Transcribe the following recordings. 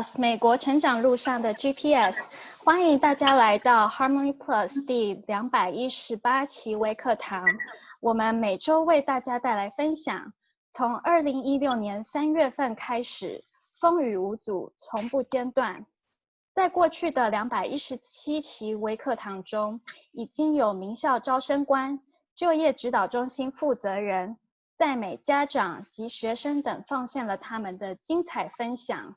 Plus 美国成长路上的 GPS， 欢迎大家来到 Harmony Plus 第218期微课堂。我们每周为大家带来分享，从2016年3月份开始，风雨无阻，从不间断。在过去的217期微课堂中，已经有名校招生官、就业指导中心负责人、在美家长及学生等奉献了他们的精彩分享。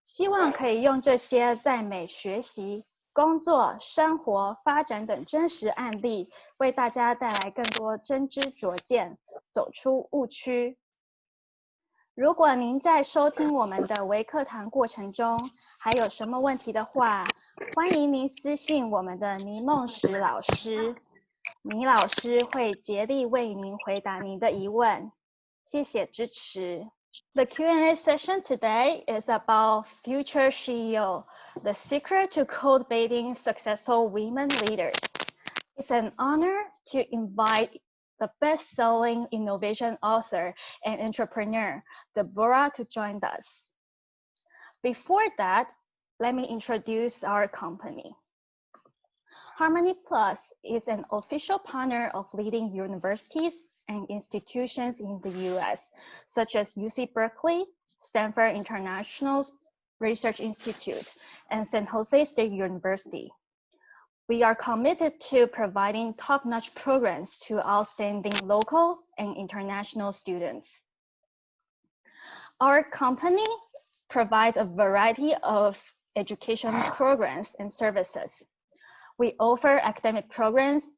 希望可以用这些在美学习、工作、生活、发展等真实案例，为大家带来更多真知灼见，走出误区。如果您在收听我们的微课堂过程中还有什么问题的话，欢迎您私信我们的倪梦石老师，倪老师会竭力为您回答您的疑问。谢谢支持。The Q&A session today is about Future ShEO, the secret to cultivating successful women leaders. It's an honor to invite the best-selling innovation author and entrepreneur, Deborah, to join us. Before that, let me introduce our company. Harmony Plus is an official partner of leading universities and institutions in the US, such as UC Berkeley, Stanford International Research Institute, and San Jose State University. We are committed to providing top-notch programs to outstanding local and international students. Our company provides a variety of education programs and services. We offer academic programs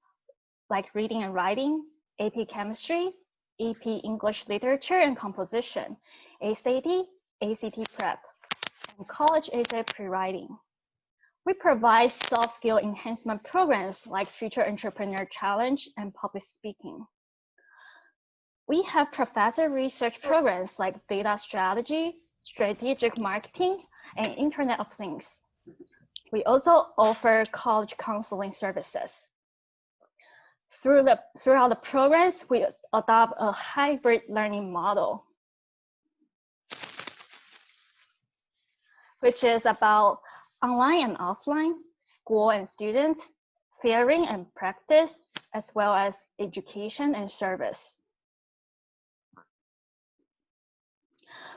like reading and writing, AP Chemistry, AP English Literature and Composition, SAT, ACT Prep, and college essay pre-writing. We provide soft skill enhancement programs like Future Entrepreneur Challenge and public speaking. We have professor research programs like data strategy, strategic marketing, and Internet of Things. We also offer college counseling services. Throughout the programs, we adopt a hybrid learning model, which is about online and offline, school and students, theory and practice, as well as education and service.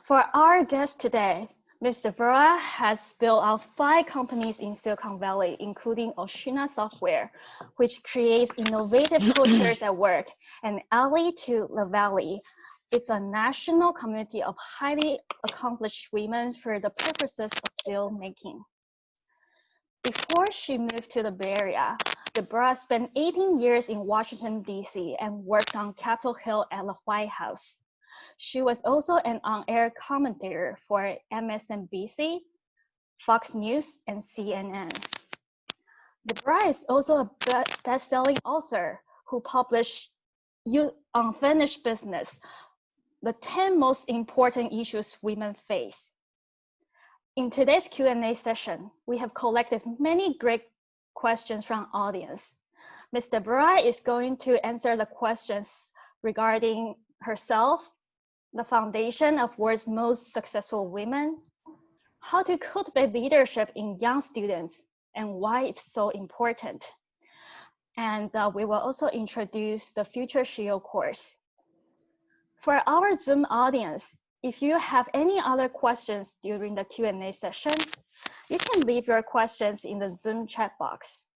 For our guest today, Ms. Deborah has built out 5 companies in Silicon Valley, including Oshina Software, which creates innovative cultures at work, and Alley to the Valley. It's a national community of highly accomplished women for the purposes of deal making. Before she moved to the Bay Area, Deborah spent 18 years in Washington, D.C. and worked on Capitol Hill at the White House. She was also an on-air commentator for MSNBC, Fox News, and CNN. Deborah is also a best-selling author who published Unfinished Business, the 10 most important issues women face. In today's Q&A session, we have collected many great questions from audience. Ms. Deborah is going to answer the questions regarding herself, the foundation of world's most successful women, how to cultivate leadership in young students, and why it's so important. And we will also introduce the Future ShEO course. For our Zoom audience, if you have any other questions during the Q&A session, you can leave your questions in the Zoom chat box.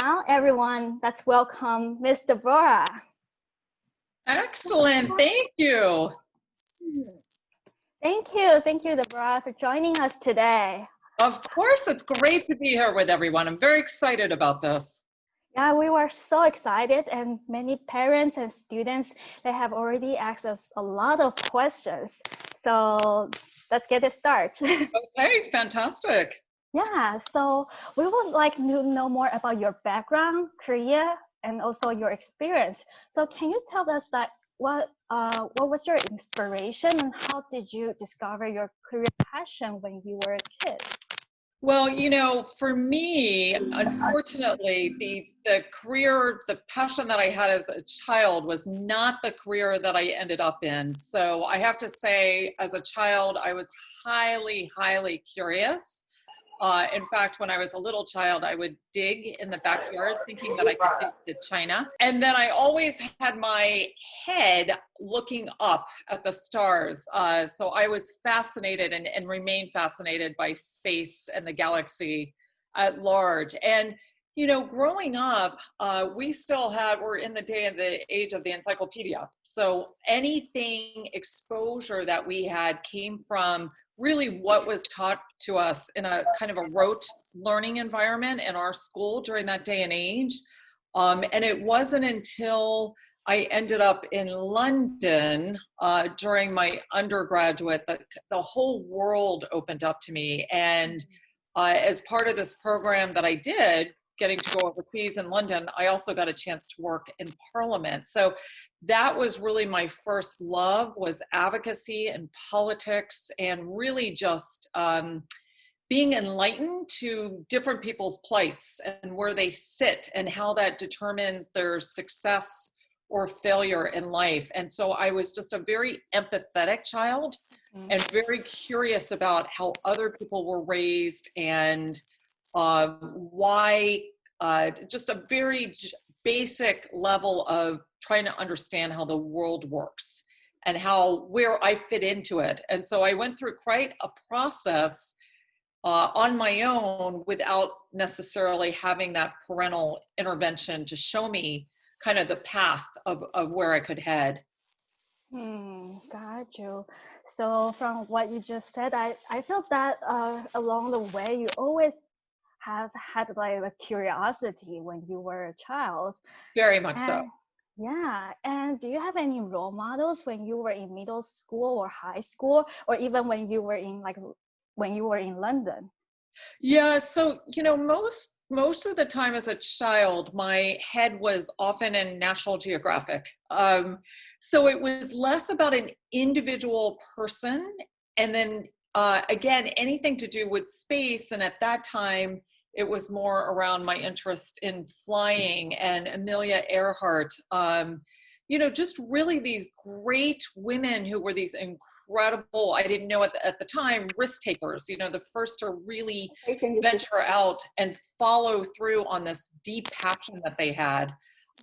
Now, everyone, let's welcome Ms. Deborah. Excellent, thank you. Thank you, Deborah, for joining us today. Of course, it's great to be here with everyone. I'm very excited about this. Yeah, we were so excited, and many parents and students, they have already asked us a lot of questions. So let's get it started. Okay, fantastic. Yeah, so we would like to know more about your background, career, and also your experience. So can you tell us that what was your inspiration and how did you discover your career passion when you were a kid? Well, you know, for me, unfortunately, the career, the passion that I had as a child was not the career that I ended up in. So I have to say, as a child, I was highly, highly curious. In fact, when I was a little child, I would dig in the backyard thinking that I could dig to China. And then I always had my head looking up at the stars. So I was fascinated and remain fascinated by space and the galaxy at large. And you know, growing up, we're in the day of the age of the encyclopedia. So anything exposure that we had came from really what was taught to us in a kind of a rote learning environment in our school during that day and age. And it wasn't until I ended up in London during my undergraduate that the whole world opened up to me. And as part of this program that I did, getting to go overseas in London, I also got a chance to work in Parliament. So that was really my first love, was advocacy and politics, and really just being enlightened to different people's plights and where they sit and how that determines their success or failure in life. And so I was just a very empathetic child and very curious about how other people were raised and why, just a very basic level of trying to understand how the world works and where I fit into it. And so I went through quite a process on my own without necessarily having that parental intervention to show me kind of the path of where I could head. Got you. So from what you just said, I felt that along the way you always have had like a curiosity when you were a child. Very much so. And yeah, and do you have any role models when you were in middle school or high school, or even when you were in London? Yeah, so you know, most of the time as a child, my head was often in National Geographic. So it was less about an individual person, and then again, anything to do with space. And at that time, it was more around my interest in flying and Amelia Earhart. You know, just really these great women who were these incredible, I didn't know at the time, risk takers, you know, the first to really venture out and follow through on this deep passion that they had.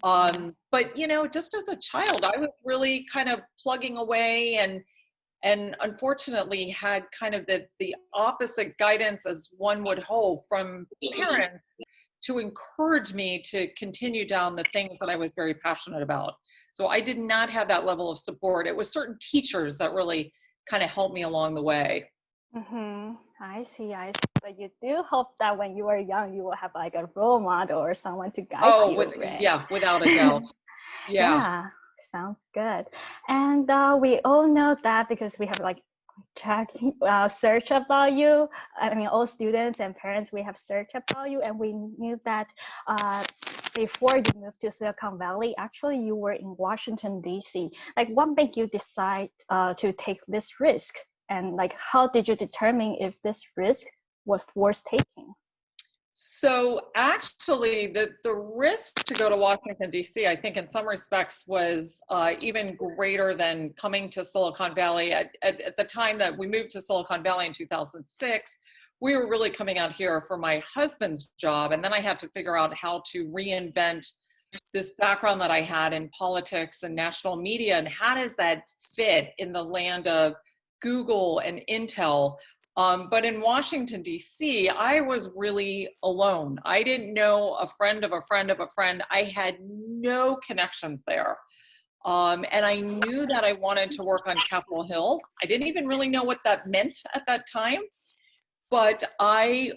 But, you know, just as a child, I was really kind of plugging away and unfortunately had kind of the opposite guidance as one would hope from parents to encourage me to continue down the things that I was very passionate about. So I did not have that level of support. It was certain teachers that really kind of helped me along the way. I see. But you do hope that when you were young, you will have like a role model or someone to guide you, right? Yeah, without a doubt. Yeah. Yeah, sounds good. And we all know that because we have like search about you. I mean, all students and parents, we have searched about you, and we knew that before you moved to Silicon Valley, actually you were in Washington, D.C. Like, what made you decide to take this risk? And like, how did you determine if this risk was worth taking? So actually, the risk to go to Washington, D.C., I think in some respects was even greater than coming to Silicon Valley. At the time that we moved to Silicon Valley in 2006, we were really coming out here for my husband's job. And then I had to figure out how to reinvent this background that I had in politics and national media, and how does that fit in the land of Google and Intel. But in Washington, D.C., I was really alone. I didn't know a friend of a friend of a friend. I had no connections there. And I knew that I wanted to work on Capitol Hill. I didn't even really know what that meant at that time. But I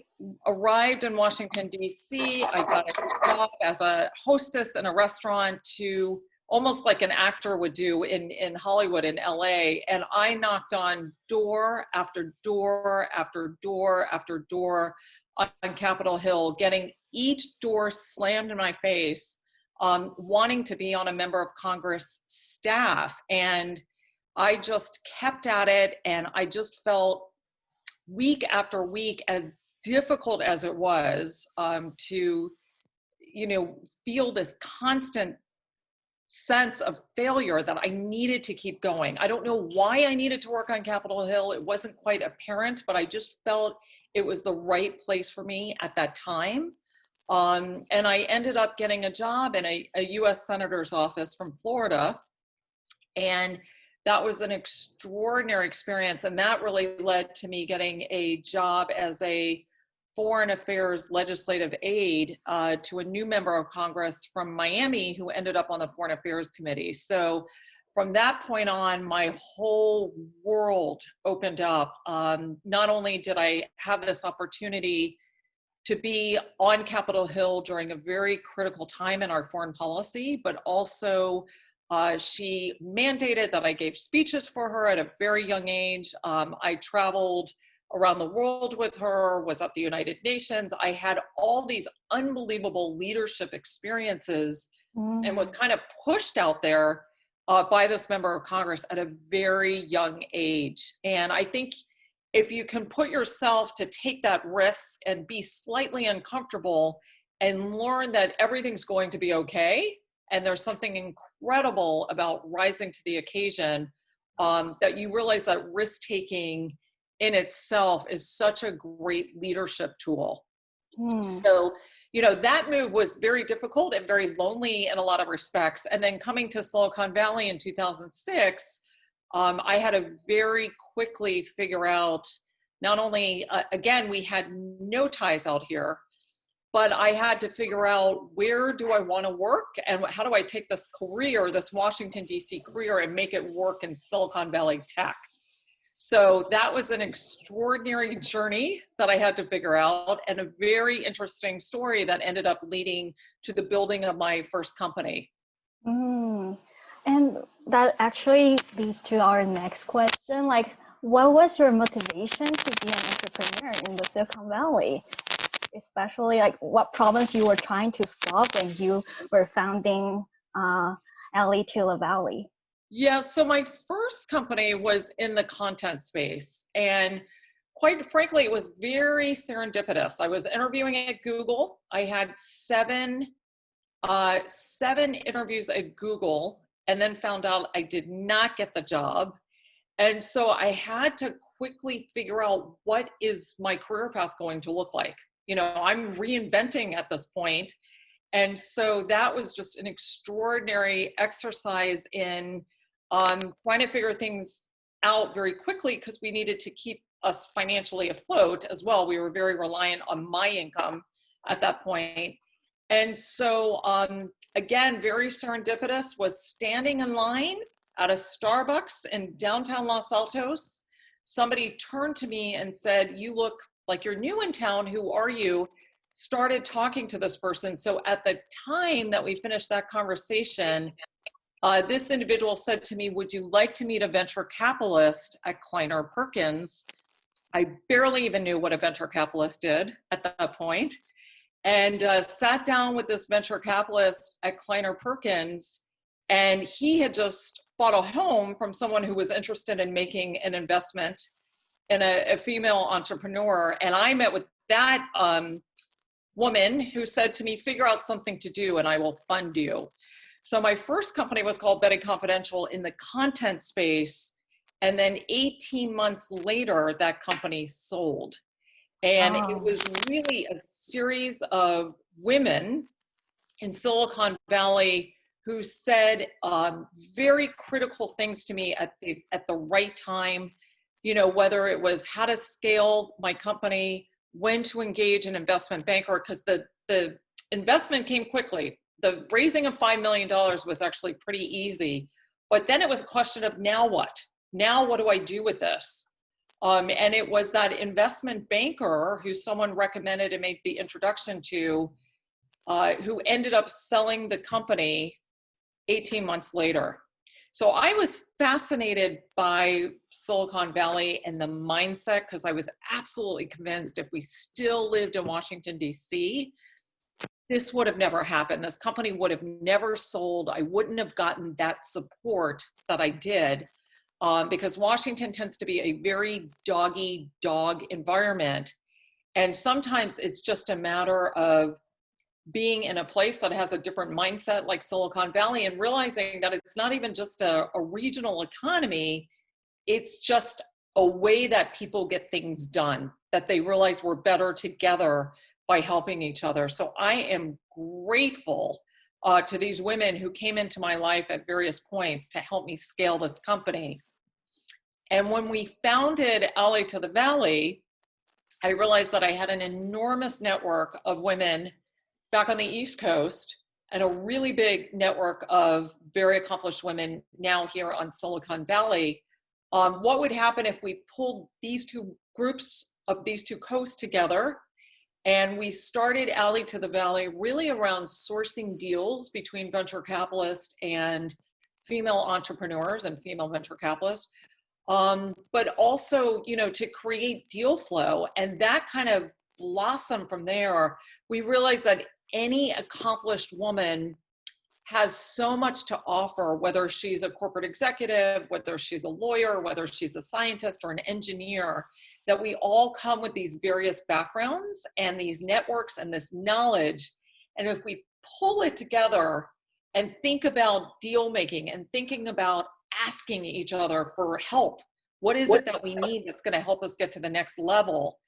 arrived in Washington, D.C. I got a job as a hostess in a restaurant, to almost like an actor would do in Hollywood in LA. And I knocked on door after door after door after door on Capitol Hill, getting each door slammed in my face, wanting to be on a member of Congress staff. And I just kept at it, and I just felt week after week, as difficult as it was, to, you know, feel this constant sense of failure that I needed to keep going. I don't know why I needed to work on Capitol Hill. It wasn't quite apparent, but I just felt it was the right place for me at that time. And I ended up getting a job in a US Senator's office from Florida. And that was an extraordinary experience. And that really led to me getting a job as a foreign affairs legislative aide to a new member of Congress from Miami who ended up on the Foreign Affairs Committee. So from that point on, my whole world opened up. Not only did I have this opportunity to be on Capitol Hill during a very critical time in our foreign policy, but also she mandated that I gave speeches for her at a very young age. I traveled around the world with her, was at the United Nations. I had all these unbelievable leadership experiences and was kind of pushed out there by this member of Congress at a very young age. And I think if you can put yourself to take that risk and be slightly uncomfortable and learn that everything's going to be okay, and there's something incredible about rising to the occasion, that you realize that risk-taking in itself is such a great leadership tool. So, you know, that move was very difficult and very lonely in a lot of respects. And then coming to Silicon Valley in 2006, I had to very quickly figure out, not only, again, we had no ties out here, but I had to figure out, where do I want to work and how do I take this career, this Washington, D.C. career, and make it work in Silicon Valley tech? So that was an extraordinary journey that I had to figure out, and a very interesting story that ended up leading to the building of my first company. And that actually leads to our next question. Like, what was your motivation to be an entrepreneur in the Silicon Valley? Especially like what problems you were trying to solve when you were founding LE2 Valley? Yeah, so my first company was in the content space, and quite frankly, it was very serendipitous. I was interviewing at Google. I had seven interviews at Google, and then found out I did not get the job. And so I had to quickly figure out, what is my career path going to look like? You know, I'm reinventing at this point. And so that was just an extraordinary exercise in trying to figure things out very quickly, because we needed to keep us financially afloat as well. We were very reliant on my income at that point. And so, again, very serendipitous, was standing in line at a Starbucks in downtown Los Altos. Somebody turned to me and said, "You look like you're new in town. Who are you?" Started talking to this person. So at the time that we finished that conversation, this individual said to me, "Would you like to meet a venture capitalist at Kleiner Perkins?" I barely even knew what a venture capitalist did at that point. And sat down with this venture capitalist at Kleiner Perkins, and he had just bought a home from someone who was interested in making an investment in a female entrepreneur. And I met with that woman who said to me, "Figure out something to do and I will fund you." So my first company was called Betting Confidential in the content space. And then 18 months later, that company sold. And it was really a series of women in Silicon Valley who said very critical things to me at the right time. You know, whether it was how to scale my company, when to engage an investment banker, because the investment came quickly. The raising of $5 million was actually pretty easy. But then it was a question of, now what? Now what do I do with this? And it was that investment banker who someone recommended and made the introduction to, who ended up selling the company 18 months later. So I was fascinated by Silicon Valley and the mindset, because I was absolutely convinced if we still lived in Washington, D.C., this would have never happened. This company would have never sold. I wouldn't have gotten that support that I did. Because Washington tends to be a very dog environment. And sometimes it's just a matter of being in a place that has a different mindset like Silicon Valley and realizing that it's not even just a regional economy, it's just a way that people get things done, that they realize we're better together by helping each other. So I am grateful to these women who came into my life at various points to help me scale this company. And when we founded Alley to the Valley, I realized that I had an enormous network of women back on the East Coast and a really big network of very accomplished women now here on Silicon Valley. What would happen if we pulled these two groups of these two coasts together and we started Alley to the Valley really around sourcing deals between venture capitalists and female entrepreneurs and female venture capitalists, but also, you know, to create deal flow. And that kind of blossomed from there. We realized that any accomplished woman has so much to offer, whether she's a corporate executive, whether she's a lawyer, whether she's a scientist or an engineer, that we all come with these various backgrounds and these networks and this knowledge. And if we pull it together and think about deal making and thinking about asking each other for help, what is it that we need that's going to help us get to the next level,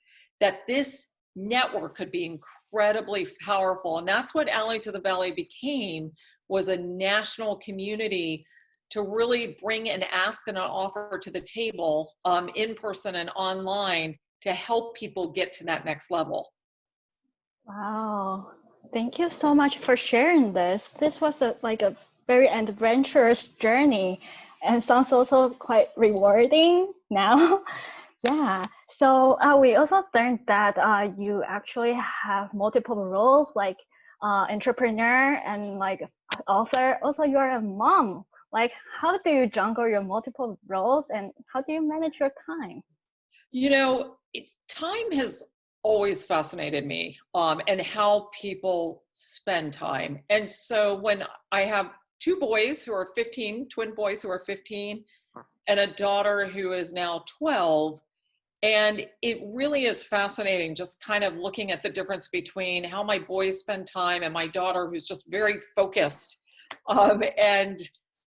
that this network could be incredibly powerful. And that's what Alley to the Valley became, was a national community to really bring an ask and an offer to the table, in person and online, to help people get to that next level. Wow. Thank you so much for sharing this. This was a very adventurous journey and sounds also quite rewarding now. Yeah. So we also learned that you actually have multiple roles, like entrepreneur and like author. Also, you're a mom. Like, how do you juggle your multiple roles and how do you manage your time? You know, time has always fascinated me, and how people spend time. And so when I have two boys who are 15, twin boys who are 15, and a daughter who is now 12, and it really is fascinating just kind of looking at the difference between how my boys spend time and my daughter, who's just very focused. And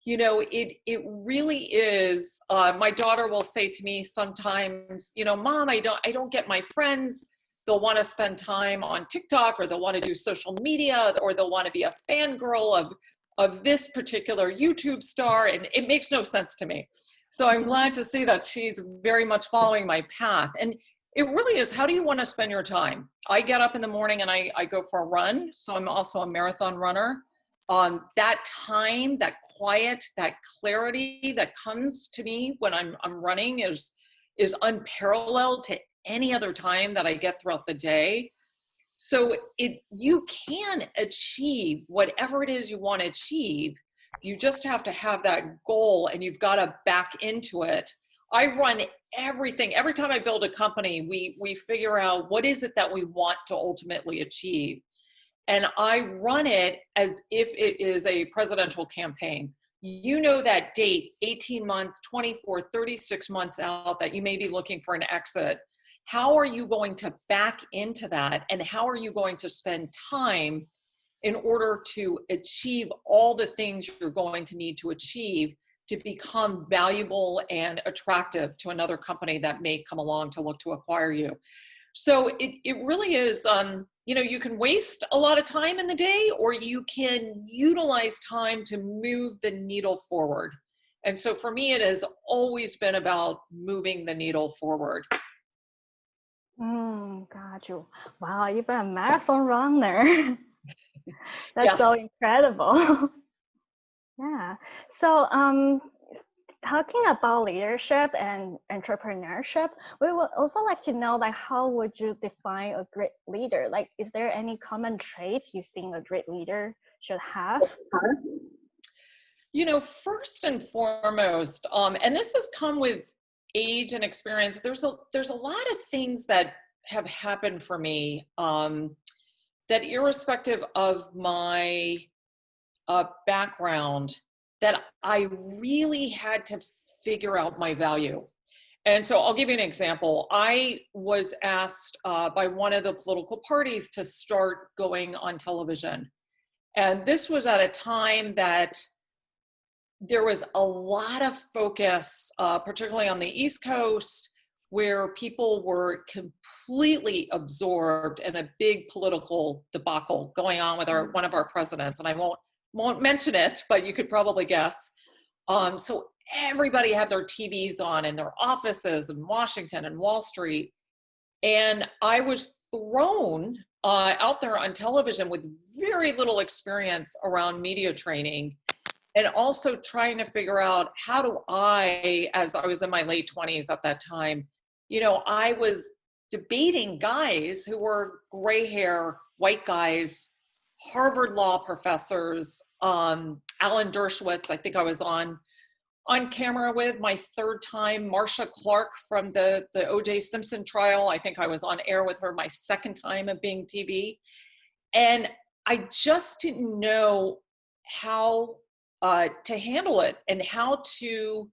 you know, it really is. My daughter will say to me sometimes, you know, Mom, I don't get my friends. They'll want to spend time on TikTok, or they'll want to do social media, or they'll want to be a fangirl of this particular YouTube star, and it makes no sense to me. So I'm glad to see that she's very much following my path. And it really is, how do you want to spend your time? I get up in the morning and I go for a run. So I'm also a marathon runner. That time, that quiet, that clarity that comes to me when I'm running is unparalleled to any other time that I get throughout the day. So you can achieve whatever it is you want to achieve. You just have to have that goal, and you've got to back into it. I run everything. Every time I build a company, we figure out what is it that we want to ultimately achieve. And I run it as if it is a presidential campaign. You know that date, 18 months, 24, 36 months out, that you may be looking for an exit. How are you going to back into that? And how are you going to spend time in order to achieve all the things you're going to need to achieve to become valuable and attractive to another company that may come along to look to acquire you? So it really is, you know, you can waste a lot of time in the day, or you can utilize time to move the needle forward. And so for me, it has always been about moving the needle forward. Got you. Wow, even a marathon runner. That's Yes. so incredible. Yeah. So, talking about leadership and entrepreneurship, we would also like to know, like, how would you define a great leader? Like, is there any common traits you think a great leader should have? You know, first and foremost, and this has come with age and experience, there's a lot of things that have happened for me, that irrespective of my background, that I really had to figure out my value. And so I'll give you an example. I was asked by one of the political parties to start going on television. And this was at a time that there was a lot of focus, particularly on the East Coast, where people were completely absorbed in a big political debacle going on with one of our presidents. And I won't mention it, but you could probably guess. So everybody had their TVs on in their offices in Washington and Wall Street. And I was thrown out there on television with very little experience around media training, and also trying to figure out how do I, as I was in my late 20s at that time, I was debating guys who were gray hair, white guys, Harvard law professors, Alan Dershowitz, I think I was on camera with my third time, Marcia Clark from the O.J. Simpson trial. I think I was on air with her my second time of being TV. And I just didn't know how to handle it and how to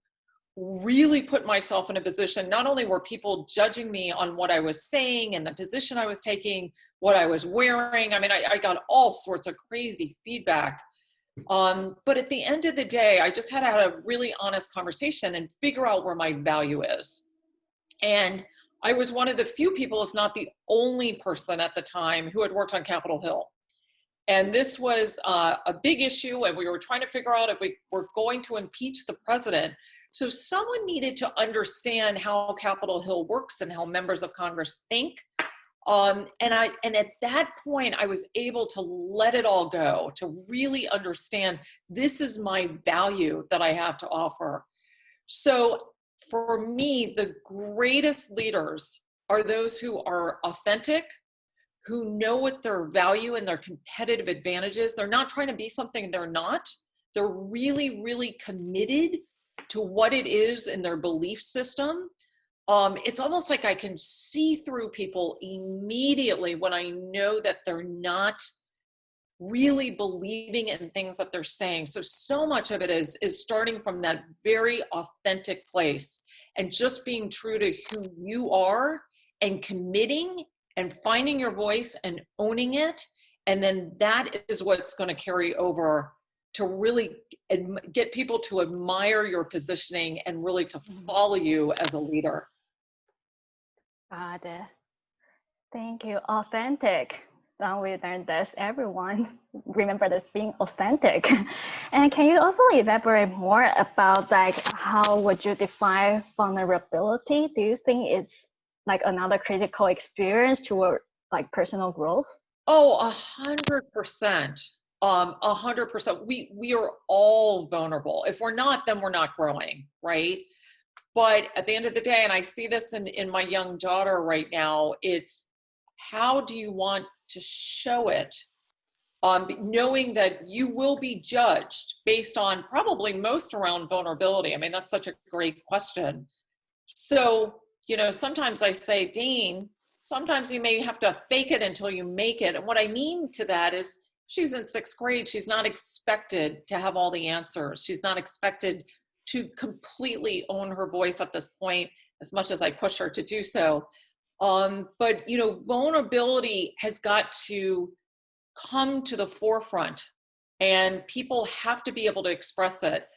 really put myself in a position. Not only were people judging me on what I was saying and the position I was taking, what I was wearing. I mean, I got all sorts of crazy feedback. But at the end of the day, I just had to have a really honest conversation and figure out where my value is. And I was one of the few people, if not the only person at the time, who had worked on Capitol Hill. And this was a big issue, and we were trying to figure out if we were going to impeach the president. So someone needed to understand how Capitol Hill works and how members of Congress think. And at that point, I was able to let it all go, to really understand this is my value that I have to offer. So for me, the greatest leaders are those who are authentic, who know what their value and their competitive advantage is. They're not trying to be something they're not. They're really, really committed to what it is in their belief system. It's almost like I can see through people immediately when I know that they're not really believing in things that they're saying. So much of it is starting from that very authentic place and just being true to who you are and committing and finding your voice and owning it. And then that is what's going to carry over to really get people to admire your positioning and really to follow you as a leader. Got it. Thank you. Authentic. Now we learned this. Everyone remember this, being authentic. And can you also elaborate more about how would you define vulnerability? Do you think it's another critical experience toward personal growth? Oh, 100%. 100%. We are all vulnerable. If we're not, then we're not growing, right? But at the end of the day, and I see this in my young daughter right now, it's how do you want to show it? Knowing that you will be judged based on probably most around vulnerability. I mean, that's such a great question. So, sometimes I say, Dean, sometimes you may have to fake it until you make it. And what I mean to that is she's in 6th grade. She's not expected to have all the answers. She's not expected to completely own her voice at this point, as much as I push her to do so. But, vulnerability has got to come to the forefront, and people have to be able to express it.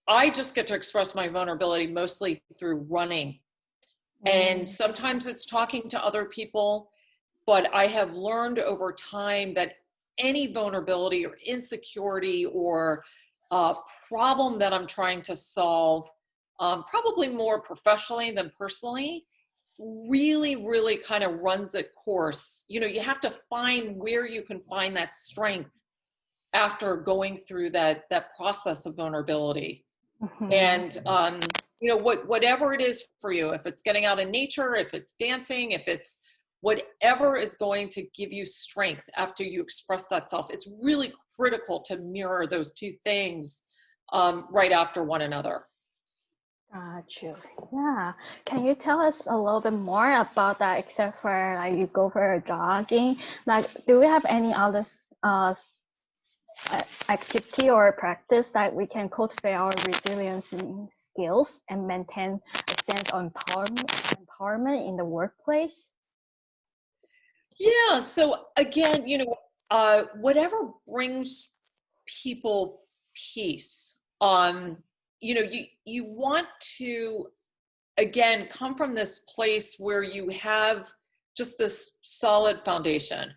I just get to express my vulnerability mostly through running. And sometimes it's talking to other people, but I have learned over time that any vulnerability or insecurity or problem that I'm trying to solve, probably more professionally than personally, really, really kind of runs its course. You have to find where you can find that strength after going through that process of vulnerability. Mm-hmm. And whatever it is for you, if it's getting out in nature, if it's dancing, if it's whatever is going to give you strength after you express that self, it's really critical to mirror those two things right after one another. Got you. Yeah. Can you tell us a little bit more about that, except for you go for jogging? Do we have any other activity or practice that we can cultivate our resilience and skills and maintain a sense of empowerment in the workplace? Yeah. So again, whatever brings people peace, you want to, again, come from this place where you have just this solid foundation.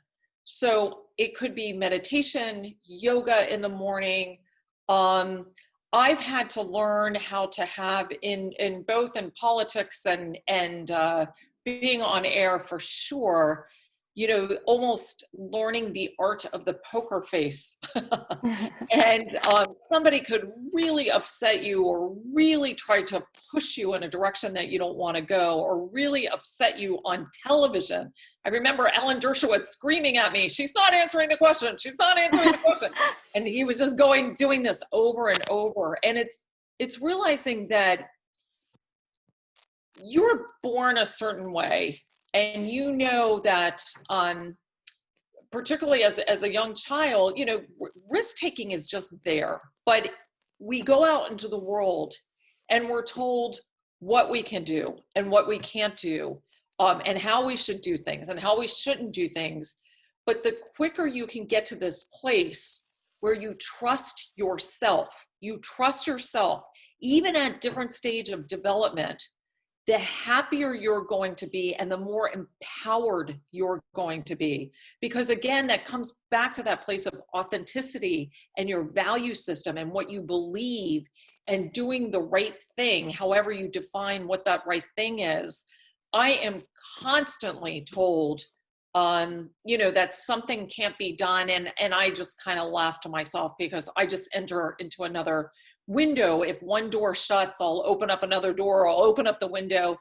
So it could be meditation, yoga in the morning. I've had to learn how to have in both in politics and being on air for sure, almost learning the art of the poker face. And somebody could really upset you or really try to push you in a direction that you don't want to go or really upset you on television. I remember Alan Dershowitz screaming at me, "She's not answering the question. She's not answering the question." And he was just doing this over and over. And it's realizing that you're born a certain way, and you know that particularly as a young child, risk taking is just there. But we go out into the world and we're told what we can do and what we can't do, and how we should do things and how we shouldn't do things. But the quicker you can get to this place where you trust yourself, even at different stage of development, the happier you're going to be and the more empowered you're going to be. Because again, that comes back to that place of authenticity and your value system and what you believe and doing the right thing, however you define what that right thing is. I am constantly told, that something can't be done. And I just kind of laugh to myself because I just enter into another window. If one door shuts, I'll open up another door, I'll open up the window.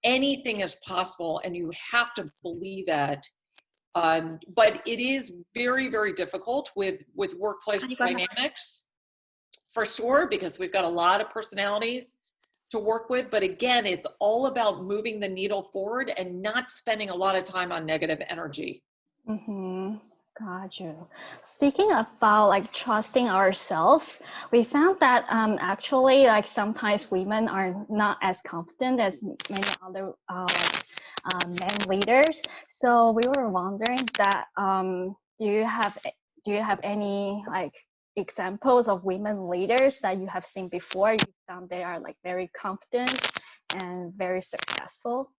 Anything is possible, and you have to believe that. But it is very, very difficult with workplace dynamics, for sure, because we've got a lot of personalities to work with. But again, it's all about moving the needle forward and not spending a lot of time on negative energy. Mm-hmm. Got you. Speaking about like trusting ourselves, we found that actually like sometimes women are not as confident as many other men leaders. So we were wondering that do you have any like examples of women leaders that you have seen before? You found they are like very confident and very successful.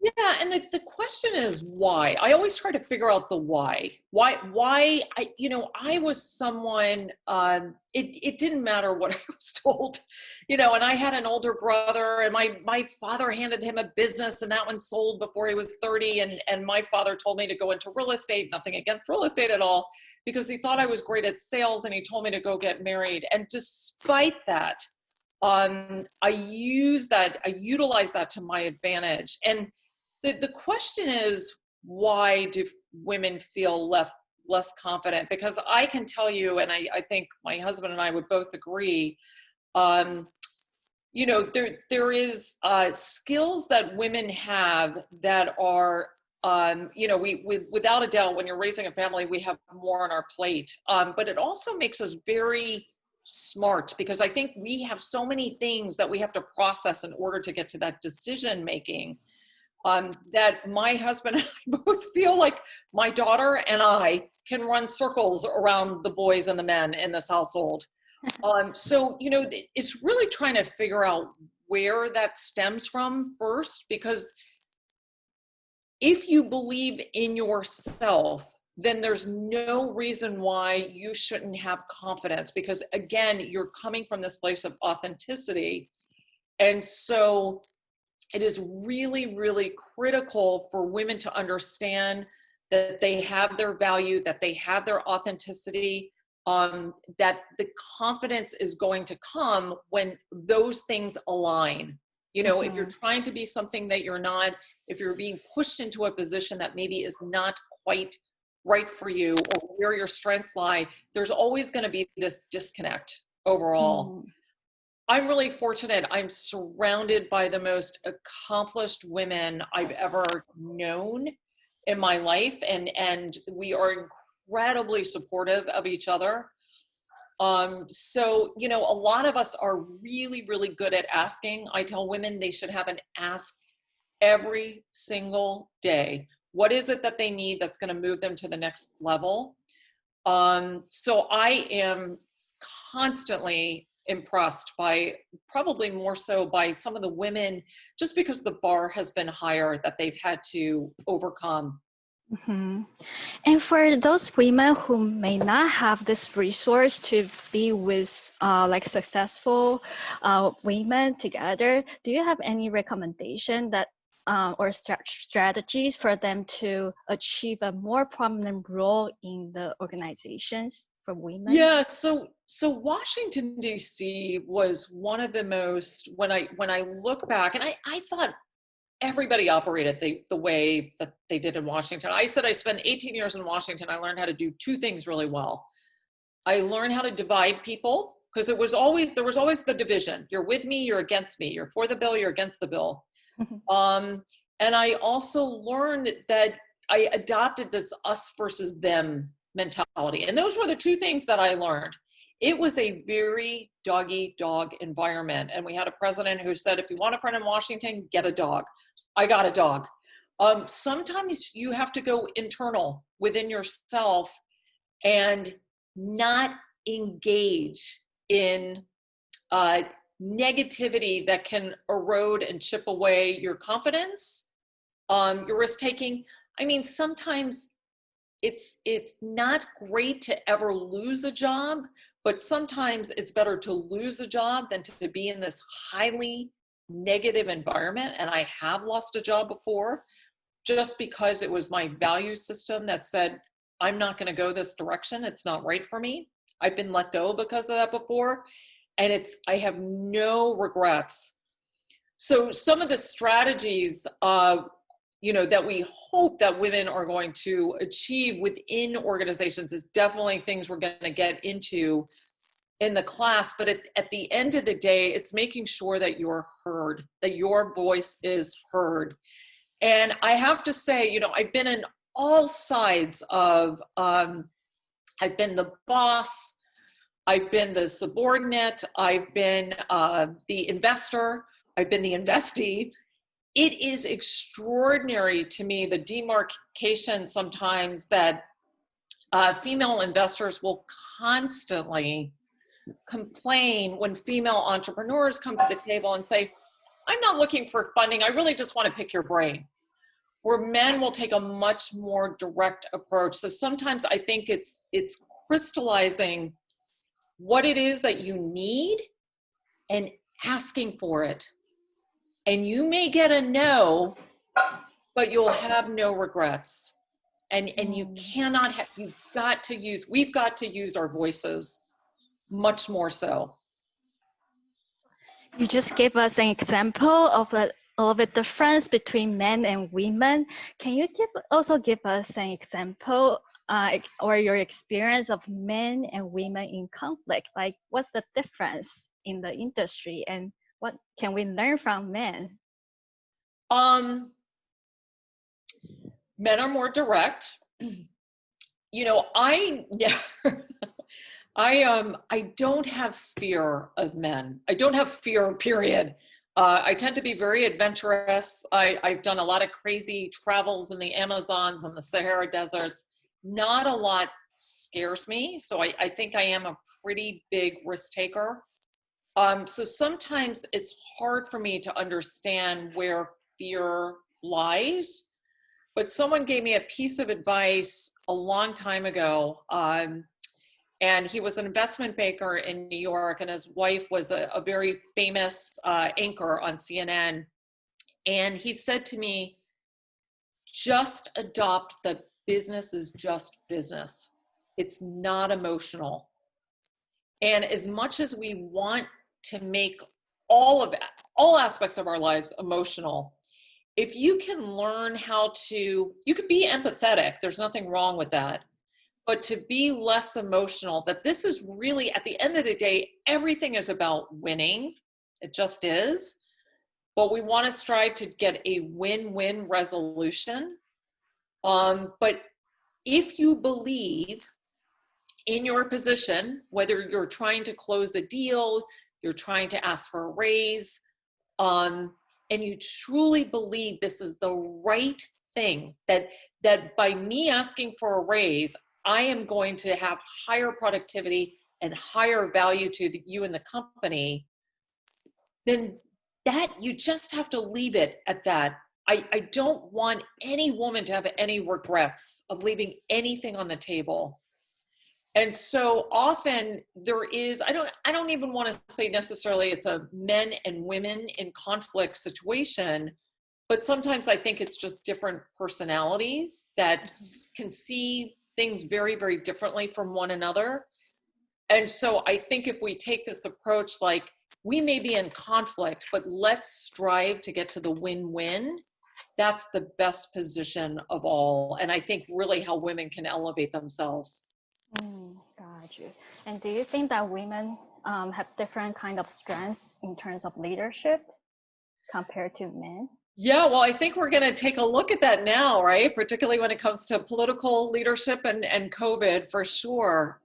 Yeah, and the question is why. I always try to figure out the why. Why I was someone, it didn't matter what I was told, and I had an older brother, and my father handed him a business, and that one sold before he was 30, and my father told me to go into real estate, nothing against real estate at all, because he thought I was great at sales, and he told me to go get married. And despite that, I utilize that to my advantage. And the question is, why do women feel less confident? Because I can tell you, and I think my husband and I would both agree, there is skills that women have that are, we without a doubt, when you're raising a family, we have more on our plate. But it also makes us very smart, because I think we have so many things that we have to process in order to get to that decision making. That my husband and I both feel like my daughter and I can run circles around the boys and the men in this household. So, it's really trying to figure out where that stems from first, because if you believe in yourself, then there's no reason why you shouldn't have confidence, because again, you're coming from this place of authenticity. And so it is really, really critical for women to understand that they have their value, that they have their authenticity, that the confidence is going to come when those things align. If you're trying to be something that you're not, if you're being pushed into a position that maybe is not quite right for you, or where your strengths lie, there's always going to be this disconnect overall. I'm really fortunate. I'm surrounded by the most accomplished women I've ever known in my life. And we are incredibly supportive of each other. So, you know, a lot of us are really, really good at asking. I tell women they should have an ask every single day. What is it that they need that's going to move them to the next level? So I am constantly impressed by, probably more so by some of the women, just because the bar has been higher that they've had to overcome. Mm-hmm. And for those women who may not have this resource to be with like successful women together, do you have any recommendation that or strategies for them to achieve a more prominent role in the organizations for women? Yeah, so Washington D.C. was one of the most, when I look back, and I thought everybody operated the way that they did in Washington. I said I spent 18 years in Washington. I learned how to do two things really well. I learned how to divide people, because there was always the division. You're with me, you're against me. You're for the bill, you're against the bill. Um, and I also learned that I adopted this us versus them mentality. And those were the two things that I learned. It was a very dog-eat-dog environment. And we had a president who said, if you want a friend in Washington, get a dog. I got a dog. Sometimes you have to go internal within yourself and not engage in negativity that can erode and chip away your confidence, your risk taking. I mean, sometimes it's not great to ever lose a job, but sometimes it's better to lose a job than to be in this highly negative environment. And I have lost a job before just because it was my value system that said, I'm not going to go this direction. It's not right for me. I've been let go because of that before. And I have no regrets. So some of the strategies, you know, that we hope that women are going to achieve within organizations is definitely things we're going to get into in the class. But at the end of the day, it's making sure that you're heard, that your voice is heard. And I have to say, you know, I've been in all sides of, I've been the boss, I've been the subordinate, I've been the investor, I've been the investee. It is extraordinary to me, the demarcation sometimes that female investors will constantly complain when female entrepreneurs come to the table and say, I'm not looking for funding, I really just want to pick your brain. Where men will take a much more direct approach. So sometimes I think it's crystallizing what it is that you need and asking for it. And you may get a no, but you'll have no regrets. And you cannot have, we've got to use our voices much more so. You just gave us an example of a little bit difference between men and women. Can you also give us an example or your experience of men and women in conflict? Like, what's the difference in the industry, and what can we learn from men? Men are more direct. You know, I don't have fear of men. I don't have fear, period. I tend to be very adventurous. I've done a lot of crazy travels in the Amazons and the Sahara deserts. Not a lot scares me. So I think I am a pretty big risk taker. So sometimes it's hard for me to understand where fear lies. But someone gave me a piece of advice a long time ago. And he was an investment banker in New York, and his wife was a very famous anchor on CNN. And he said to me, just adopt that business is just business. It's not emotional. And as much as we want to make all aspects of our lives emotional, if you can learn how to, you can be empathetic, there's nothing wrong with that. But to be less emotional, that this is really, at the end of the day, everything is about winning. It just is. But we want to strive to get a win-win resolution. But if you believe in your position, whether you're trying to close a deal, you're trying to ask for a raise, and you truly believe this is the right thing, that by me asking for a raise, I am going to have higher productivity and higher value to you and the company, then that you just have to leave it at that. I don't want any woman to have any regrets of leaving anything on the table. And so often there is, I don't even want to say necessarily it's a men and women in conflict situation, but sometimes I think it's just different personalities that can see things very, very differently from one another. And so I think if we take this approach, like, we may be in conflict, but let's strive to get to the win-win. That's the best position of all. And I think really how women can elevate themselves. Got you. And do you think that women have different kind of strengths in terms of leadership compared to men? Yeah, well, I think we're going to take a look at that now, right? Particularly when it comes to political leadership and COVID, for sure.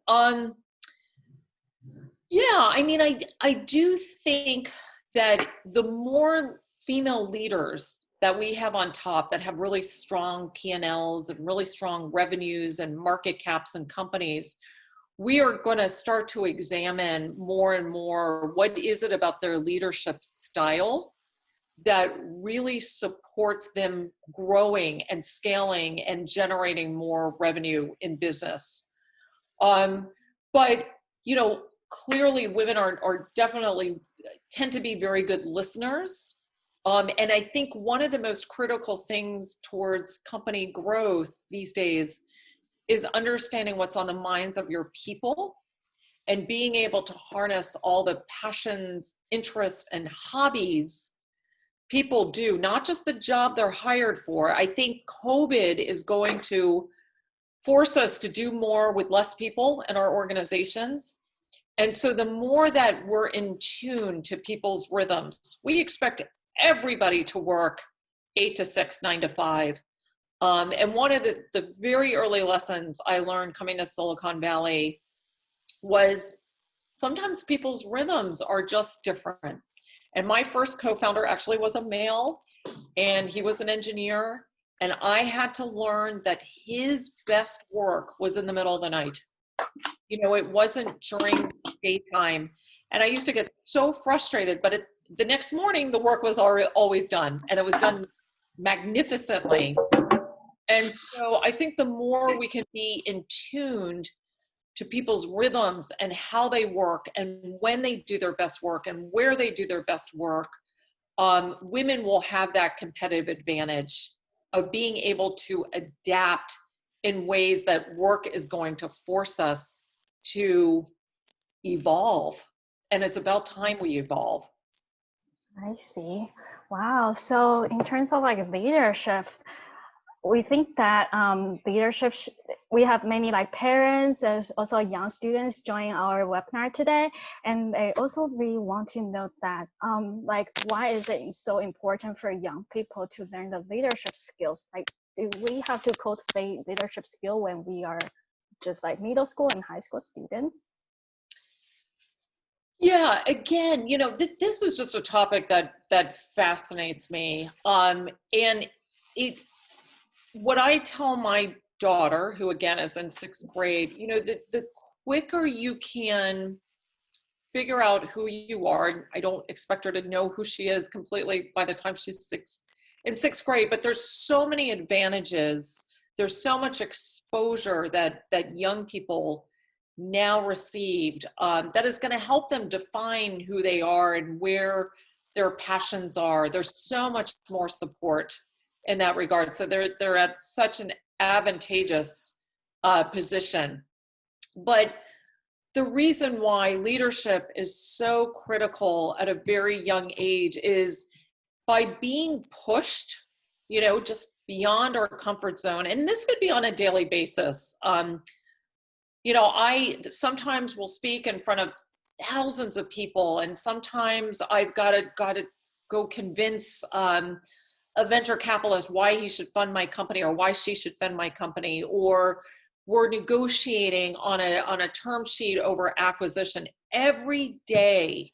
Yeah, I mean, I do think that the more female leaders that we have on top that have really strong P&Ls and really strong revenues and market caps and companies, we are going to start to examine more and more what is it about their leadership style that really supports them growing and scaling and generating more revenue in business. But, you know, clearly women are definitely tend to be very good listeners. And I think one of the most critical things towards company growth these days is understanding what's on the minds of your people and being able to harness all the passions, interests, and hobbies people do, not just the job they're hired for. I think COVID is going to force us to do more with less people in our organizations. And so the more that we're in tune to people's rhythms, we expect everybody to work 8 to 6, 9 to 5. And one of the very early lessons I learned coming to Silicon Valley was sometimes people's rhythms are just different. And my first co-founder actually was a male, and he was an engineer. And I had to learn that his best work was in the middle of the night. You know, it wasn't during daytime. And I used to get so frustrated, but the next morning, the work was always done, and it was done magnificently. And so I think the more we can be in tuned to people's rhythms and how they work and when they do their best work and where they do their best work, women will have that competitive advantage of being able to adapt in ways that work is going to force us to evolve. And it's about time we evolve. I see. Wow. So in terms of like leadership, we think that leadership, we have many like parents and also young students joining our webinar today. And they also really want to know that like, why is it so important for young people to learn the leadership skills? Like, do we have to cultivate leadership skill when we are just like middle school and high school students? Yeah, again, you know, this is just a topic that fascinates me. And what I tell my daughter, who again is in 6th grade, you know, the quicker you can figure out who you are, and I don't expect her to know who she is completely by the time she's in 6th grade, but there's so many advantages. There's so much exposure that young people now received that is going to help them define who they are and where their passions are. There's so much more support in that regard. So they're at such an advantageous position. But the reason why leadership is so critical at a very young age is by being pushed, you know, just beyond our comfort zone. And this could be on a daily basis. You know, I sometimes will speak in front of thousands of people, and sometimes I've got to go convince a venture capitalist why he should fund my company or why she should fund my company, or we're negotiating on a term sheet over acquisition. Every day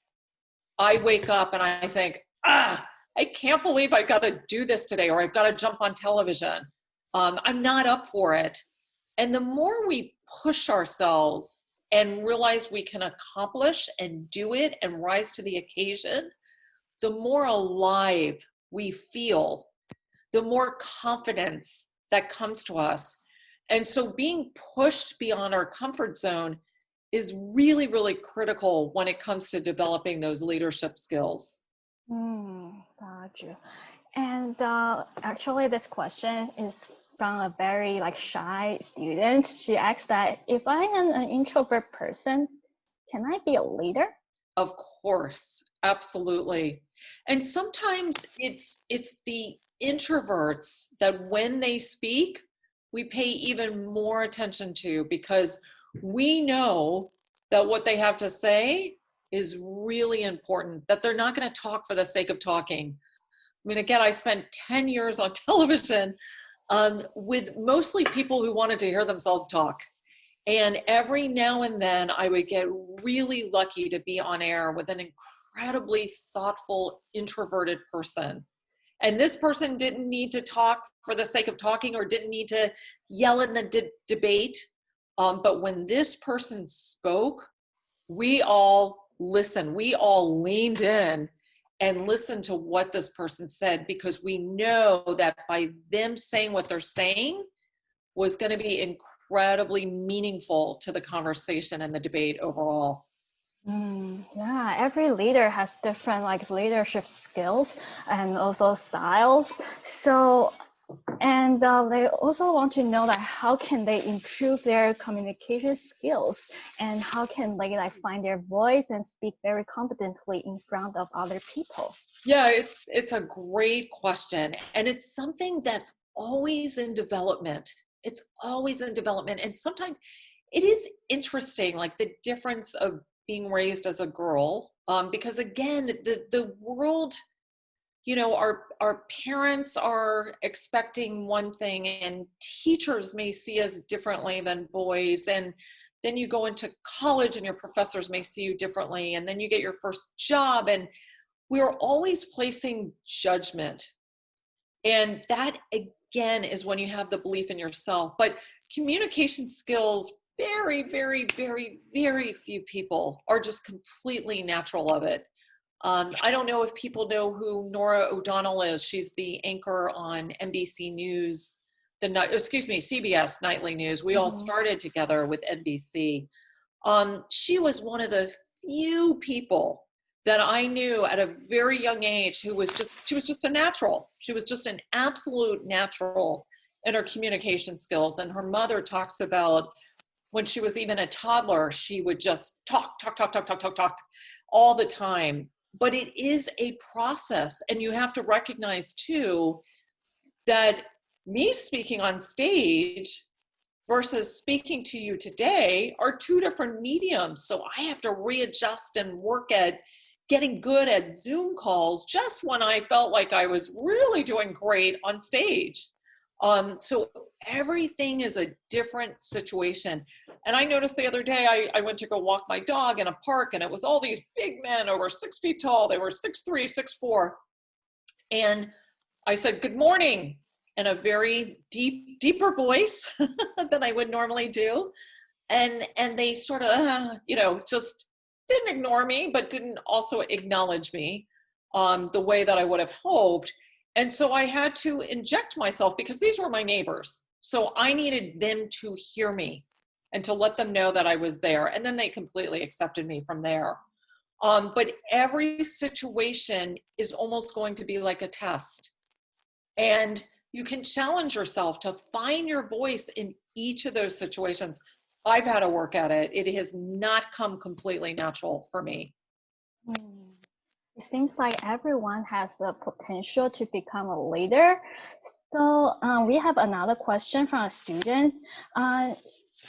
I wake up and I think, I can't believe I've got to do this today, or I've got to jump on television. I'm not up for it. And the more we push ourselves and realize we can accomplish and do it and rise to the occasion, the more alive we feel, the more confidence that comes to us. And so being pushed beyond our comfort zone is really, really critical when it comes to developing those leadership skills. Got you. And actually, this question is from a very shy student. She asked that if I am an introvert person, can I be a leader? Of course, absolutely. And sometimes it's the introverts that when they speak, we pay even more attention to, because we know that what they have to say is really important, that they're not going to talk for the sake of talking. I mean, again, I spent 10 years on television with mostly people who wanted to hear themselves talk. And every now and then I would get really lucky to be on air with an incredibly thoughtful, introverted person. And this person didn't need to talk for the sake of talking or didn't need to yell in the debate. But when this person spoke, we all listened. We all leaned in and listened to what this person said, because we know that by them saying what they're saying was going to be incredibly meaningful to the conversation and the debate overall. Yeah, every leader has different leadership skills and also styles. So, and they also want to know how can they improve their communication skills, and how can they find their voice and speak very confidently in front of other people. Yeah, it's a great question, and it's something that's always in development. It's always in development, and sometimes it is interesting, the difference of being raised as a girl, because again, the world, our parents are expecting one thing, and teachers may see us differently than boys, and then you go into college and your professors may see you differently, and then you get your first job, and we're always placing judgment. And that again is when you have the belief in yourself. But communication skills, very, very, very, very few people are just completely natural of it. I don't know if people know who Nora O'Donnell is. She's the anchor on NBC News, CBS Nightly News. We all started together with NBC. She was one of the few people that I knew at a very young age she was just a natural. She was just an absolute natural in her communication skills. And her mother talks about when she was even a toddler, she would just talk all the time. But it is a process, and you have to recognize too that me speaking on stage versus speaking to you today are two different mediums. So I have to readjust and work at getting good at Zoom calls just when I felt like I was really doing great on stage. So everything is a different situation. And I noticed the other day, I went to go walk my dog in a park, and it was all these big men over 6 feet tall. They were 6'3", 6'4". And I said, "Good morning," in a very deeper voice than I would normally do. And they sort of, just didn't ignore me, but didn't also acknowledge me the way that I would have hoped. And so I had to inject myself, because these were my neighbors. So I needed them to hear me and to let them know that I was there. And then they completely accepted me from there. But every situation is almost going to be like a test. And you can challenge yourself to find your voice in each of those situations. I've had to work at it. It has not come completely natural for me. It seems like everyone has the potential to become a leader. So we have another question from a student.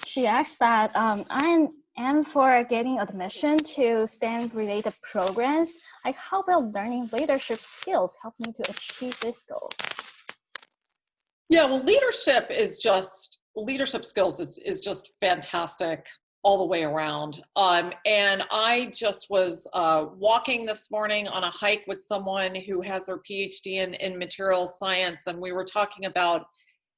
She asked that I'm And for getting admission to STEM-related programs, like how will learning leadership skills help me to achieve this goal? Yeah, well, leadership skills is just fantastic all the way around. And I just was walking this morning on a hike with someone who has her PhD in material science, and we were talking about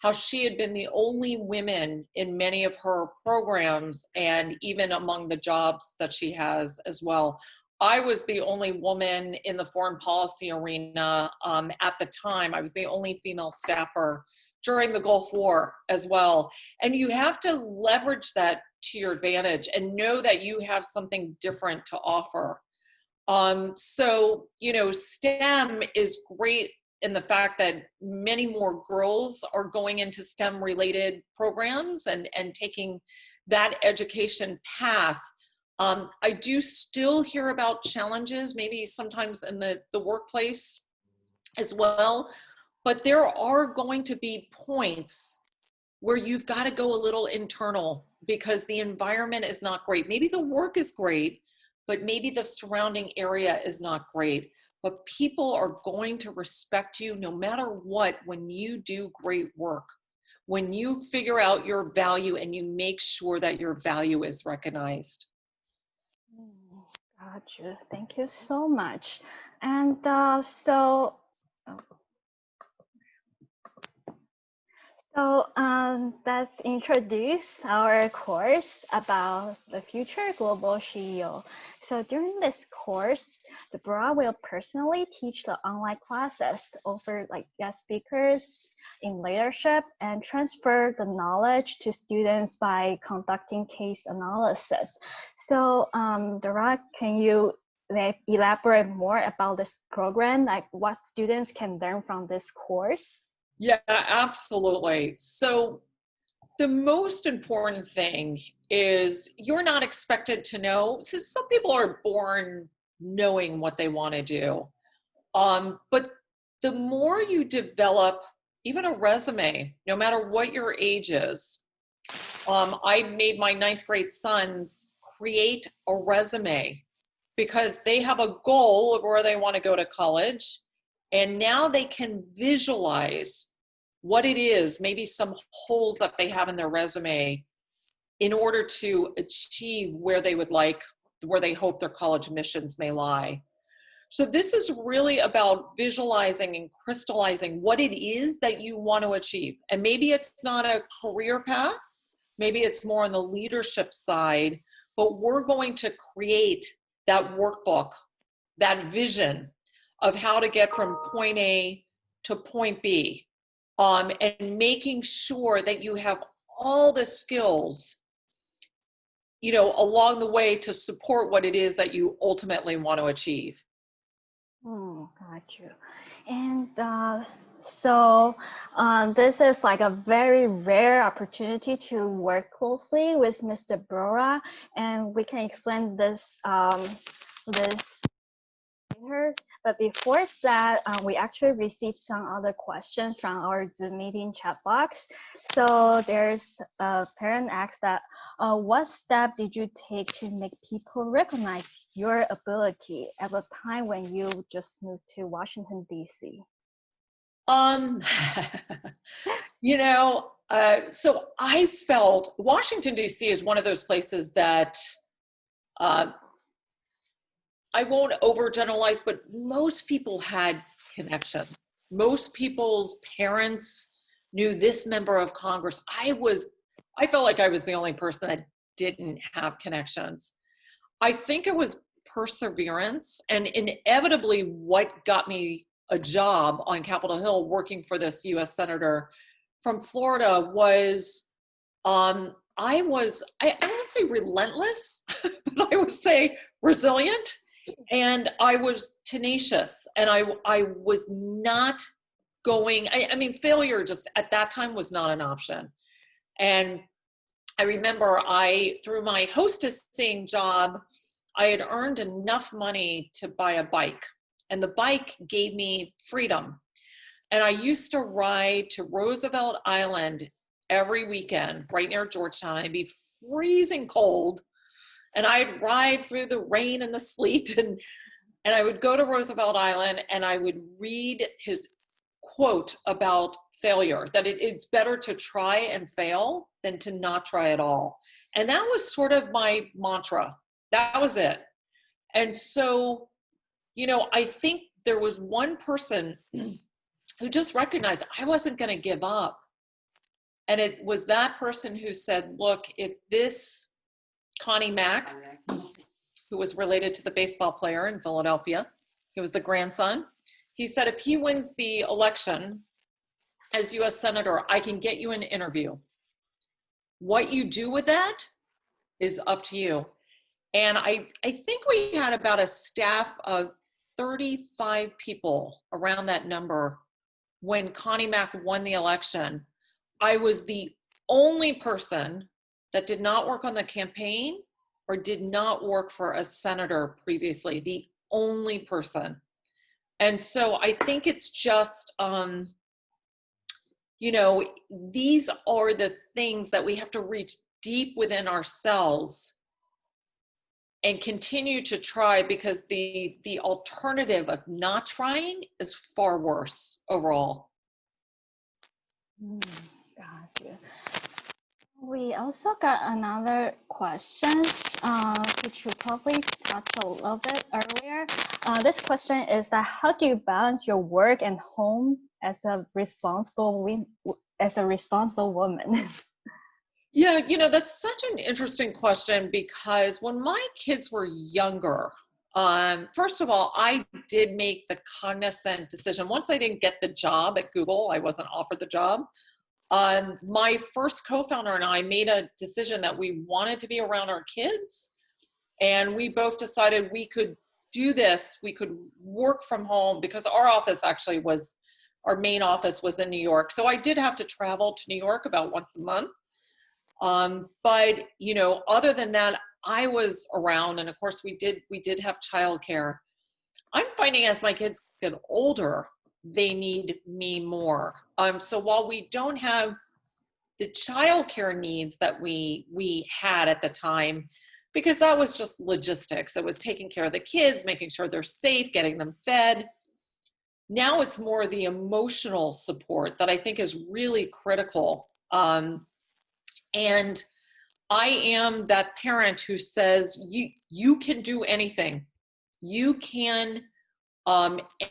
how she had been the only women in many of her programs and even among the jobs that she has as well. I was the only woman in the foreign policy arena at the time. I was the only female staffer during the Gulf War as well. And you have to leverage that to your advantage and know that you have something different to offer. So, STEM is great in the fact that many more girls are going into STEM related programs and taking that education path. I do still hear about challenges, maybe sometimes in the workplace as well, but there are going to be points where you've got to go a little internal because the environment is not great. Maybe the work is great, but maybe the surrounding area is not great. But people are going to respect you no matter what when you do great work, when you figure out your value and you make sure that your value is recognized. Gotcha. Thank you so much. And let's introduce our course about the future global ShEO. So during this course, Deborah will personally teach the online classes, offer like guest speakers in leadership, and transfer the knowledge to students by conducting case analysis. So Deborah, can you elaborate more about this program, like what students can learn from this course? Yeah, absolutely. So the most important thing is you're not expected to know. So some people are born knowing what they want to do. But the more you develop even a resume, no matter what your age is, I made my 9th grade sons create a resume because they have a goal of where they want to go to college. And now they can visualize what it is, maybe some holes that they have in their resume in order to achieve where they hope their college missions may lie. So this is really about visualizing and crystallizing what it is that you want to achieve. And maybe it's not a career path, maybe it's more on the leadership side, but we're going to create that workbook, that vision of how to get from point A to point B, and making sure that you have all the skills, along the way to support what it is that you ultimately want to achieve. Got you. And this is like a very rare opportunity to work closely with Mr. Deborah, and we can explain this this later. But before that, we actually received some other questions from our Zoom meeting chat box. So there's a parent asked that, what step did you take to make people recognize your ability at the time when you just moved to Washington, D.C.? So I felt Washington, D.C. is one of those places that I won't overgeneralize, but most people had connections. Most people's parents knew this member of Congress. I felt like I was the only person that didn't have connections. I think it was perseverance, and inevitably what got me a job on Capitol Hill working for this US Senator from Florida was I won't say relentless, but I would say resilient. And I was tenacious, and I was not going, failure just at that time was not an option. And I remember through my hostessing job, I had earned enough money to buy a bike, and the bike gave me freedom. And I used to ride to Roosevelt Island every weekend, right near Georgetown. I'd be freezing cold, And I'd ride through the rain and the sleet, and I would go to Roosevelt Island and I would read his quote about failure, that it's better to try and fail than to not try at all. And that was sort of my mantra. That was it. And so, you know, I think there was one person who just recognized I wasn't going to give up. And it was that person who said, look, if this Connie Mack, who was related to the baseball player in Philadelphia, he was the grandson, he said, if he wins the election as US Senator, I can get you an interview. What you do with that is up to you. And I think we had about a staff of 35 people, around that number, when Connie Mack won the election. I was the only person that did not work on the campaign or did not work for a senator previously, the only person. And so I think it's just, you know, these are the things that we have to reach deep within ourselves and continue to try, because the alternative of not trying is far worse overall. Got you. We also got another question, which you probably touched a little bit earlier. This question is that how do you balance your work and home as a responsible woman? Yeah, you know, that's such an interesting question, because when my kids were younger, first of all, I did make the cognizant decision. Once I didn't get the job at Google, I wasn't offered the job. My first co-founder and I made a decision that we wanted to be around our kids, and we both decided we could do this. We could work from home, because our office actually was, our main office was in New York. So I did have to travel to New York about once a month. But, you know, other than that, I was around, and of course we did have childcare. I'm finding as my kids get older, they need me more. So while we don't have the childcare needs that we had at the time, because that was just logistics, it was taking care of the kids, making sure they're safe, getting them fed. Now it's more the emotional support that I think is really critical. And I am that parent who says, you can do anything. You can,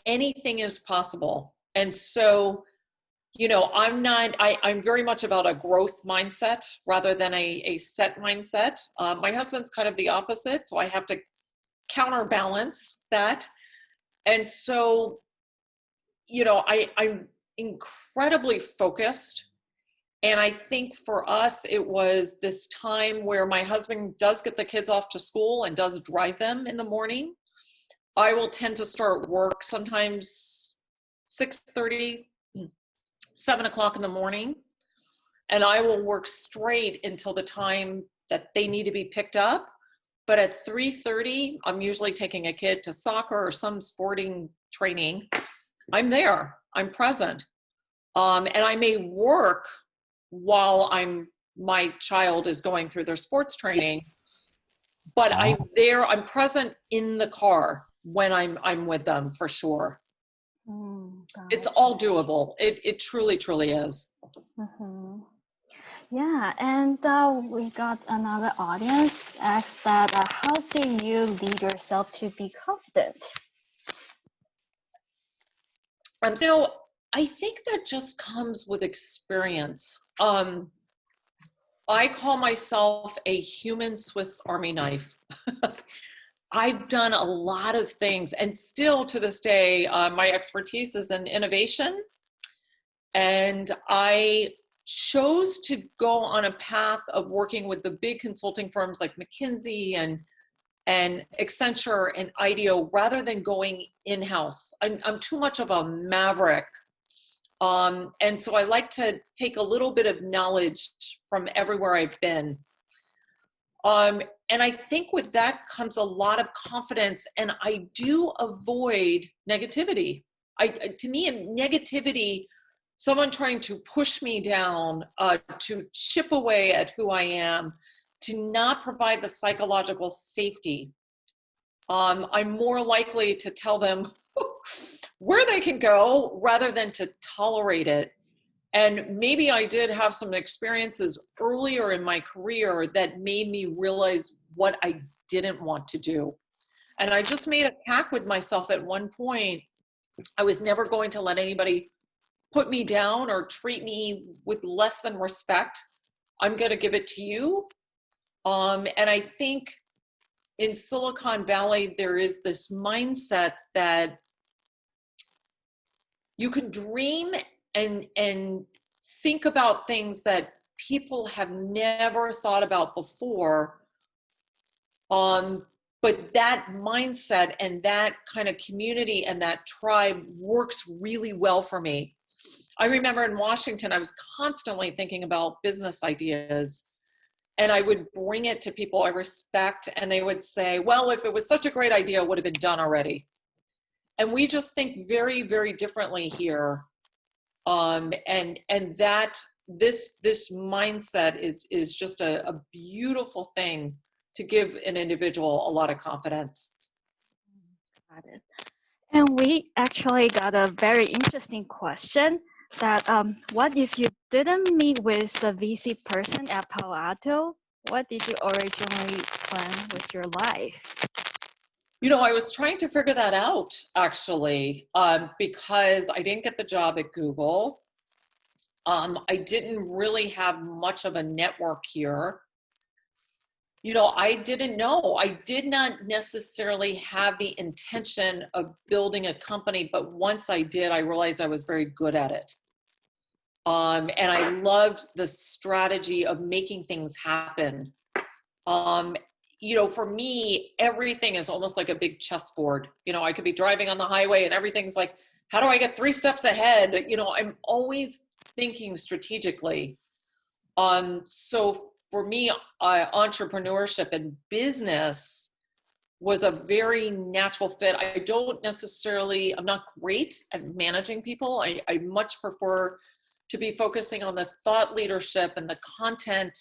anything is possible. And so, you know, I'm very much about a growth mindset rather than a set mindset. My husband's kind of the opposite, so I have to counterbalance that. And so, you know, I'm incredibly focused. And I think for us, it was this time where my husband does get the kids off to school and does drive them in the morning. I will tend to start work sometimes 6:30, 7 o'clock in the morning. And I will work straight until the time that they need to be picked up. But at 3:30, I'm usually taking a kid to soccer or some sporting training. I'm there, I'm present. And I may work while my child is going through their sports training, but I'm there, I'm present in the car when I'm with them, for sure. It's all doable. It truly, truly is. Mm-hmm. Yeah, and we got another audience asked that how do you lead yourself to be confident? So I think that just comes with experience. I call myself a human Swiss Army knife. I've done a lot of things, and still to this day, my expertise is in innovation. And I chose to go on a path of working with the big consulting firms like McKinsey and Accenture and IDEO rather than going in-house. I'm too much of a maverick. And so I like to take a little bit of knowledge from everywhere I've been. And I think with that comes a lot of confidence, and I do avoid negativity. To me, negativity, someone trying to push me down, to chip away at who I am, to not provide the psychological safety, I'm more likely to tell them where they can go rather than to tolerate it. And maybe I did have some experiences earlier in my career that made me realize what I didn't want to do. And I just made a pact with myself at one point. I was never going to let anybody put me down or treat me with less than respect. I'm going to give it to you. And I think in Silicon Valley, there is this mindset that you can dream and think about things that people have never thought about before. But that mindset and that kind of community and that tribe works really well for me. I remember in Washington, I was constantly thinking about business ideas, and I would bring it to people I respect, and they would say, well, if it was such a great idea, it would have been done already. And we just think very, very differently here. And that this mindset is just a beautiful thing to give an individual a lot of confidence. Got it. And we actually got a very interesting question that what if you didn't meet with the VC person at Palo Alto? What did you originally plan with your life? You know, I was trying to figure that out, actually, because I didn't get the job at Google. I didn't really have much of a network here. You know, I didn't know. I did not necessarily have the intention of building a company, but once I did, I realized I was very good at it. And I loved the strategy of making things happen. You know, for me, everything is almost like a big chessboard. You know, I could be driving on the highway and everything's like, how do I get 3 steps ahead? You know, I'm always thinking strategically. So for me, entrepreneurship and business was a very natural fit. I don't necessarily, I'm not great at managing people. I much prefer to be focusing on the thought leadership and the content.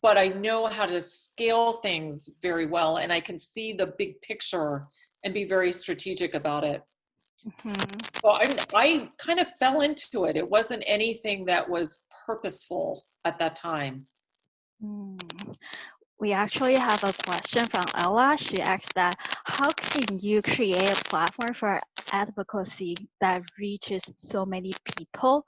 But I know how to scale things very well, and I can see the big picture and be very strategic about it. Mm-hmm. So I kind of fell into it. It wasn't anything that was purposeful at that time. We actually have a question from Ella. She asks that, how can you create a platform for advocacy that reaches so many people?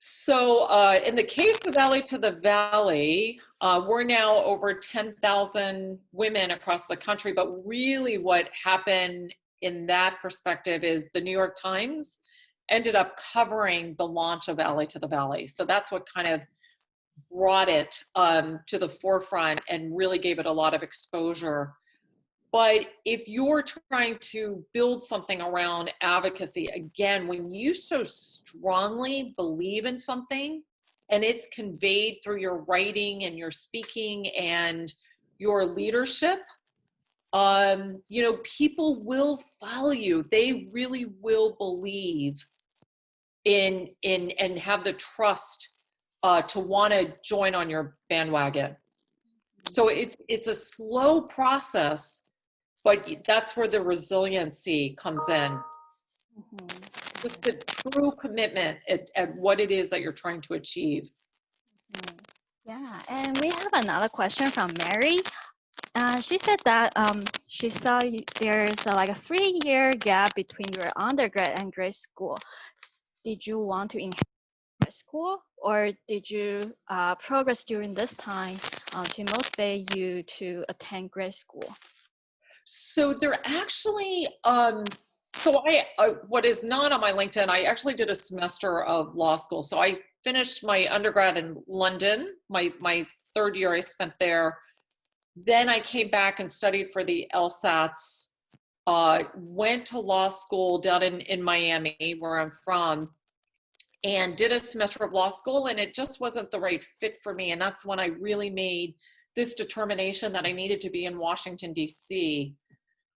So in the case of Valley to the Valley, we're now over 10,000 women across the country. But really what happened in that perspective is the New York Times ended up covering the launch of Valley to the Valley. So that's what kind of brought it to the forefront and really gave it a lot of exposure. But if you're trying to build something around advocacy, again, when you so strongly believe in something and it's conveyed through your writing and your speaking and your leadership, you know, people will follow you. They really will believe in and have the trust to want to join on your bandwagon. So it's a slow process, but that's where the resiliency comes in. Mm-hmm. Just the true commitment at what it is that you're trying to achieve. Mm-hmm. Yeah, and we have another question from Mary. She said that she saw there's like a 3-year gap between your undergrad and grad school. Did you want to inherit grad school, or did you progress during this time to motivate you to attend grad school? So they're actually, so what is not on my LinkedIn, I actually did a semester of law school. So I finished my undergrad in London, my 3rd year I spent there. Then I came back and studied for the LSATs, went to law school down in Miami, where I'm from, and did a semester of law school, and it just wasn't the right fit for me. And that's when I really made this determination that I needed to be in Washington, D.C.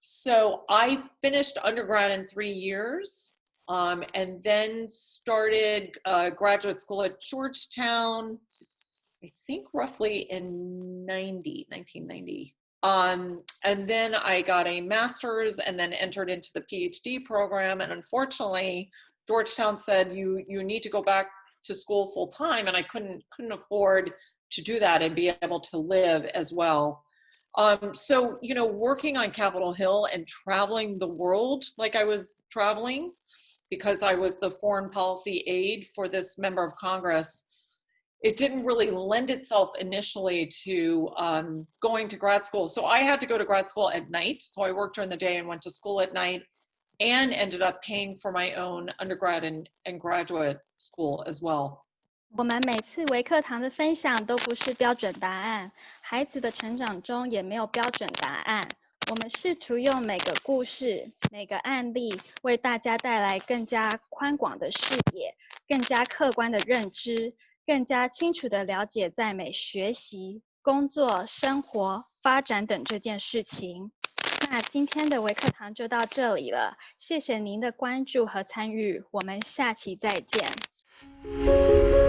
So I finished undergrad in 3 years, and then started graduate school at Georgetown, I think roughly in 1990. And then I got a master's and then entered into the PhD program. And unfortunately, Georgetown said you need to go back to school full time, and I couldn't afford to do that and be able to live as well. So, you know, working on Capitol Hill and traveling the world like I was traveling, because I was the foreign policy aide for this member of Congress, it didn't really lend itself initially to going to grad school. So I had to go to grad school at night. So I worked during the day and went to school at night, and ended up paying for my own undergrad and graduate school as well. 我们每次微课堂的分享都不是标准答案，孩子的成长中也没有标准答案。我们试图用每个故事、每个案例，为大家带来更加宽广的视野、更加客观的认知、更加清楚的了解在美学习、工作、生活、发展等这件事情。那今天的微课堂就到这里了，谢谢您的关注和参与，我们下期再见。